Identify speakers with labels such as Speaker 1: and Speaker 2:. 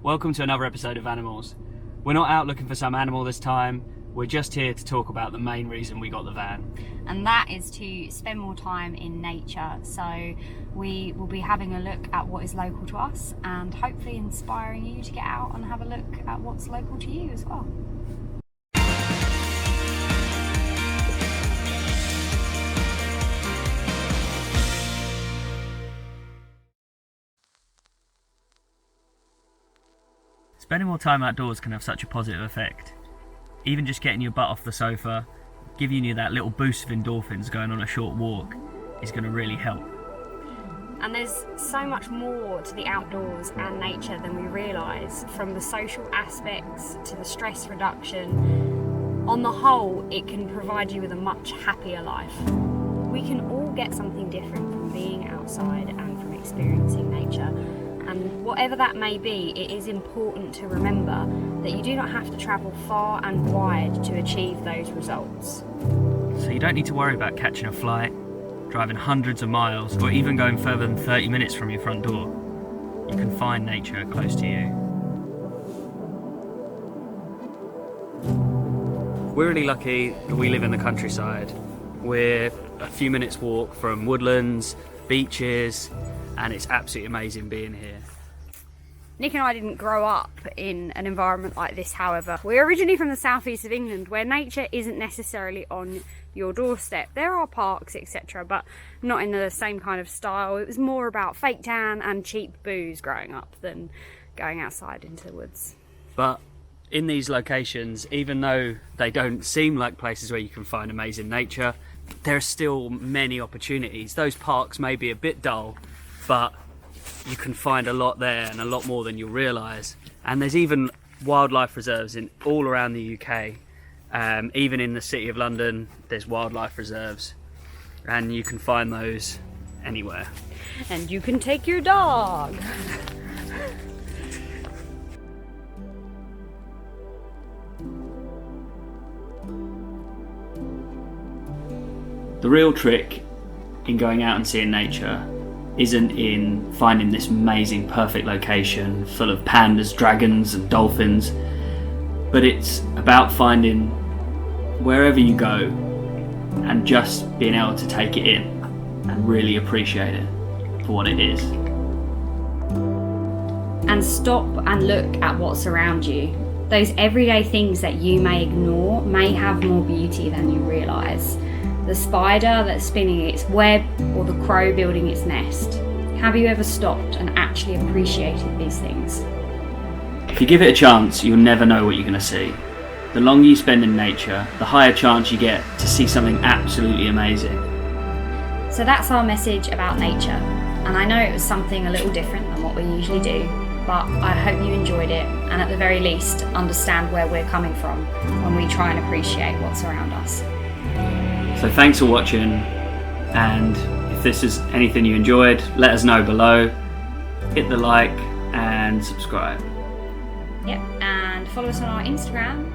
Speaker 1: Welcome to another episode of Vanimals. We're not out looking for some animal this time, we're just here to talk about the main reason we got the van.
Speaker 2: And that is to spend more time in nature. So we will be having a look at what is local to us and hopefully inspiring you to get out and have a look at what's local to you as well.
Speaker 1: Spending more time outdoors can have such a positive effect. Even just getting your butt off the sofa, giving you that little boost of endorphins going on a short walk is going to really help.
Speaker 2: And there's so much more to the outdoors and nature than we realise, from the social aspects to the stress reduction. On the whole, it can provide you with a much happier life. We can all get something different from being outside and from experiencing nature. And whatever that may be, it is important to remember that you do not have to travel far and wide to achieve those results.
Speaker 1: So you don't need to worry about catching a flight, driving hundreds of miles, or even going further than 30 minutes from your front door. You can find nature close to you. We're really lucky that we live in the countryside. We're a few minutes walk from woodlands, beaches, and it's absolutely amazing being here.
Speaker 2: Nick and I didn't grow up in an environment like this, however. We're originally from the southeast of England, where nature isn't necessarily on your doorstep. There are parks, etc., but not in the same kind of style. It was more about fake tan and cheap booze growing up than going outside into the woods.
Speaker 1: But in these locations, even though they don't seem like places where you can find amazing nature, there are still many opportunities. Those parks may be a bit dull, but you can find a lot there and a lot more than you'll realise. And there's even wildlife reserves in all around the UK. Even in the City of London, there's wildlife reserves, and you can find those anywhere.
Speaker 2: And you can take your dog.
Speaker 1: The real trick in going out and seeing nature isn't in finding this amazing, perfect location full of pandas, dragons and dolphins, but it's about finding wherever you go and just being able to take it in and really appreciate it for what it is.
Speaker 2: And stop and look at what's around you. Those everyday things that you may ignore may have more beauty than you realise. The spider that's spinning its web, or the crow building its nest. Have you ever stopped and actually appreciated these things?
Speaker 1: If you give it a chance, you'll never know what you're going to see. The longer you spend in nature, the higher chance you get to see something absolutely amazing.
Speaker 2: So that's our message about nature. And I know it was something a little different than what we usually do, but I hope you enjoyed it, and at the very least understand where we're coming from when we try and appreciate what's around us.
Speaker 1: So thanks for watching, and if this is anything you enjoyed, let us know below. Hit the like and subscribe.
Speaker 2: Yep, and follow us on our Instagram